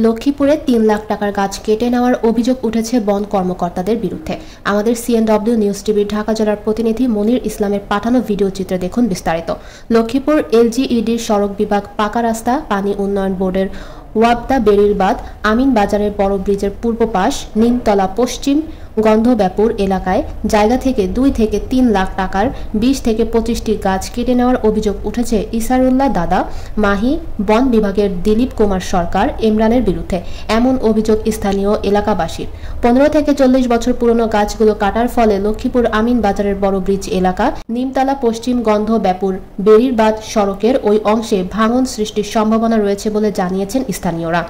লক্ষ্মীপুরে ৩ লাখ টাকার গাছ কেটে নেওয়ার অভিযোগ উঠেছে বন কর্মকর্তাদের বিরুদ্ধে। আমাদের সিএনডব্লিউ নিউজ টিভির ঢাকা জেলার প্রতিনিধি মনির ইসলামের পাঠানো ভিডিও চিত্রে দেখুন বিস্তারিত। লক্ষ্মীপুর এলজিইডির সড়ক বিভাগ পাকা রাস্তা পানি উন্নয়ন বোর্ডের ওয়াবদা বেরিরবাদ আমিন বাজারের বড় ব্রিজের পূর্ব পাশ নিমতলা পশ্চিম গন্ধব্যাপুর এলাকায় জায়গা থেকে ২ থেকে ৩ লাখ টাকার ২০ থেকে ২৫টি গাছ কেটে নেওয়ার অভিযোগ উঠেছে ইসারুল্লাহ দাদা, মাহি, বন বিভাগের দিলীপ কুমার সরকার, ইমরানের বিরুদ্ধে। এমন অভিযোগ স্থানীয় এলাকাবাসীর। ১৫ থেকে ৪০ বছর পুরনো গাছগুলো কাটার ফলে লক্ষ্মীপুর আমিন বাজারের বড় ব্রিজ এলাকা নিমতলা পশ্চিম গন্ধব্যাপুর বেরিরবাদ সড়কের ওই অংশে ভাঙন সৃষ্টির সম্ভাবনা রয়েছে বলে জানিয়েছেন স্থানীয়রা।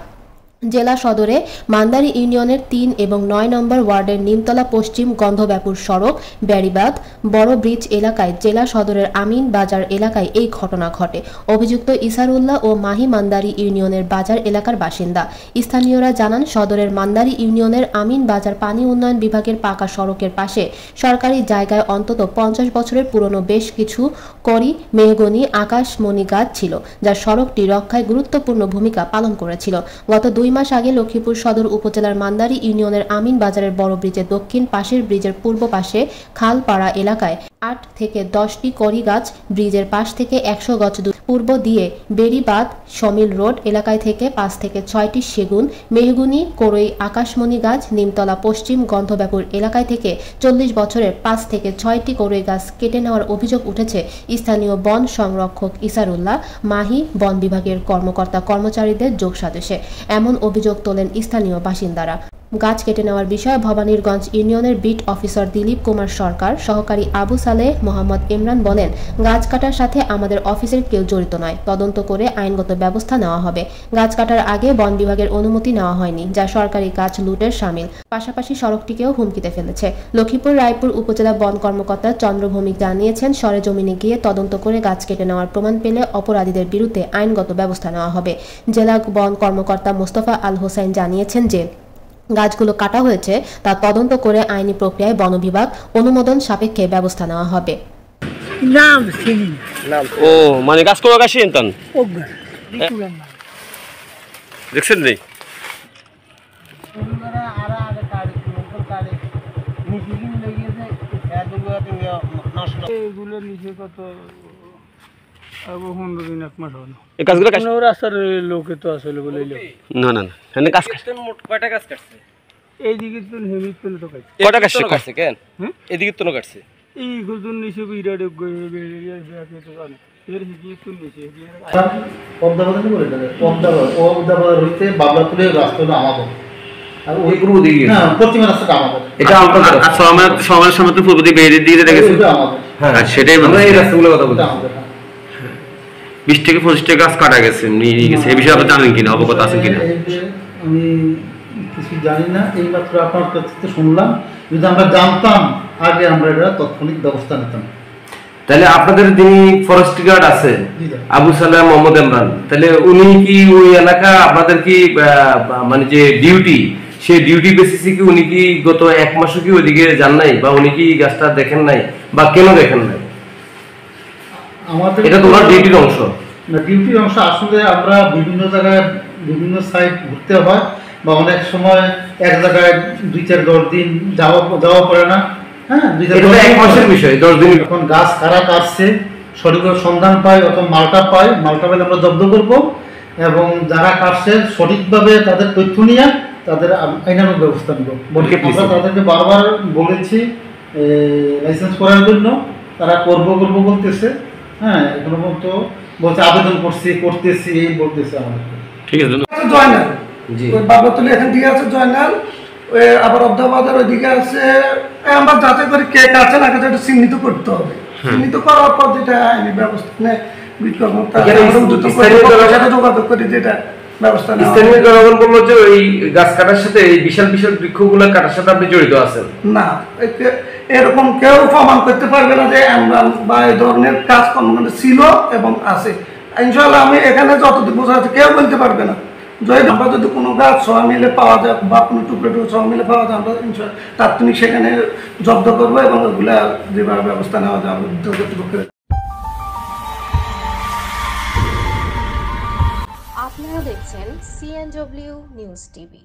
জেলা সদরে মান্দারি ইউনিয়নের ৩ এবং ৯ নম্বর ওয়ার্ডের নিমতলা পশ্চিম গন্ধব্যাপুর সড়ক বেরিবাদ বড় ব্রিজ এলাকায় জেলা সদরের আমিন বাজার এলাকায় এই ঘটনা ঘটে। অভিযুক্ত ইসারুল্লাহ ও মাহি মান্দারি ইউনিয়নের বাজার এলাকার বাসিন্দা। স্থানীয়রা জানান, সদরের মান্দারি ইউনিয়নের আমিন বাজার পানি উন্নয়ন বিভাগের পাকা সড়কের পাশে সরকারি জায়গায় অন্তত ৫০ বছরের পুরনো বেশ কিছু করি মেহগনি আকাশমণি গাছ ছিল, যা সড়কটি রক্ষায় গুরুত্বপূর্ণ ভূমিকা পালন করেছিল। গত ২ মাস আগে লক্ষ্মীপুর সদর উপজেলার মান্দারি ইউনিয়নের আমিন বাজারের বড় ব্রিজের দক্ষিণ পাশের ব্রিজের পূর্ব পাশে খালপাড়া এলাকায় ৮ থেকে ১০টি করি গাছ, ব্রিজের পাশ থেকে ১০০ গজ পূর্ব দিয়ে বেরিবাদ সমিল রোড এলাকায় থেকে ৫ থেকে ৬টি সেগুন, মেহগুনি, কোরই আকাশমণি গাছ, নিমতলা পশ্চিম গন্ধব্যাপুর এলাকায় থেকে ৪০ বছরের ৫ থেকে ৬টি কোরই গাছ কেটে নেওয়ার অভিযোগ উঠেছে স্থানীয় বন সংরক্ষক ইসারুল্লাহ, মাহি, বন বিভাগের কর্মকর্তা কর্মচারীদের যোগসাজশে। এমন অভিযোগ তোলেন স্থানীয় বাসিন্দারা। গাছ কেটে নেওয়ার বিষয়ে ভবানীরগঞ্জ ইউনিয়নের বিট অফিসার দিলীপ কুমার সরকার, সহকারী আবু সালেহ মোহাম্মদ ইমরান বলেন, গাছ কাটার সাথে আমাদের অফিসের কেউ জড়িত নয়, তদন্ত করে আইনগত ব্যবস্থা নেওয়া হবে। গাছ কাটার আগে বন বিভাগের অনুমতি নেওয়া হয়নি, যা সরকারি গাছ লুটের শামিল, পাশাপাশি সড়কটিকেও হুমকিতে ফেলেছে। লক্ষ্মীপুর রায়পুর উপজেলা বন কর্মকর্তা চন্দ্রভৌমিক জানিয়েছেন, সরেজমিনে গিয়ে তদন্ত করে গাছ কেটে নেওয়ার প্রমাণ পেলে অপরাধীদের বিরুদ্ধে আইনগত ব্যবস্থা নেওয়া হবে। জেলা বন কর্মকর্তা মোস্তফা আল হোসাইন জানিয়েছেন যে গাছগুলো কাটা হয়েছে তা তদন্ত করে আইনি প্রক্রিয়ায় বন বিভাগ অনুমোদন সাপেক্ষে ব্যবস্থা নেওয়া হবে। ও মানে গাছ কোনো গাছই এনতান দেখছেন নেই সেটাই ২০ থেকে ২৫টা গাছ কাটা গেছে, নিয়ে গেছে। এই বিষয়ে আপনি জানেন কিনা, অবগত আছেন কিনা? আমি কিছু জানি না, এইমাত্র আপনার কাছ থেকে শুনলাম। যদি আমরা জানতাম আগে আমরা এটা তাৎক্ষণিক ব্যবস্থা নিতাম। তাহলে আপনাদের যিনি ফরেস্ট গার্ড আছে আবু সালেহ মোহাম্মদ ইমরান, তাহলে উনি কি ওই এলাকা আপনাদের কি মানে যে ডিউটি, সেই ডিউটি বেসিসে কি উনি কি গত ১ মাসও কি ওইদিকে যান নাই, বা উনি কি গাছটা দেখেন নাই, বা কেন দেখেন নাই? আমাদের এটা তো ওনার ডিউটির অংশ না। ডিউটির অংশ আসলে আমরা বিভিন্ন জায়গায় বিভিন্ন সাইট ঘুরতে হয়, বা অনেক সময় এক জায়গায় ২-৪-১০ দিন যাওয়া পড়ে না। হ্যাঁ, ১ মাসের বিষয়, ১০ দিন। এখন গাছ কারা কাটছে সঠিকভাবে সন্ধান পাই অথবা মালটা পেলে আমরা জব্দ করব, এবং যারা কাটছে সঠিকভাবে তাদের তথ্য নিয়ে তাদের আইনানুগ ব্যবস্থা নেব। আমরা তাদেরকে বারবার বলেছি লাইসেন্স করার জন্য, তারা করবো বলতেছে। হ্যাঁ, এখনো পর্যন্ত বলছে আবেদন করতেছি এই বলতেছে আমাদেরকে। ঠিক আছে, জয়নাল বাবলাতলি এখান থেকে আছে জয়নাল, আবার অবদাবাদের ওইদিকে আছে। আমরা যাতে করে কে কাছে না কাছে চিহ্নিত করতে হবে। চিহ্নিত করার পর যেটা আইনি ব্যবস্থা যোগাযোগ করে যেটা ব্যবস্থা স্থানীয় জনগণ বললো যে ওই গাছ কাটার সাথে এই বিশাল বিশাল বৃক্ষগুলো কাটার সাথে আপনি জড়িত আছেন। না, এরকম কেউ প্রমাণ করতে পারবে না যে ইমরান বা এই ধরনের কাজকর্ম ছিল এবং আছে। ইনশাআল্লাহ আমি এখানে যতটুকু বোঝা আছে কেউ বলতে পারবে না। আমরা যদি কোনো গাছ সবাই মিলে পাওয়া যায় বা কোনো টুকরো সবাই মিলে পাওয়া যায়, আমরা ইনশাআল্লাহ তাৎক্ষণিক সেখানে জব্দ করবো এবং ওগুলা যেভাবে ব্যবস্থা নেওয়া যায়। আপনারা দেখছেন CNW নিউজ টিভি।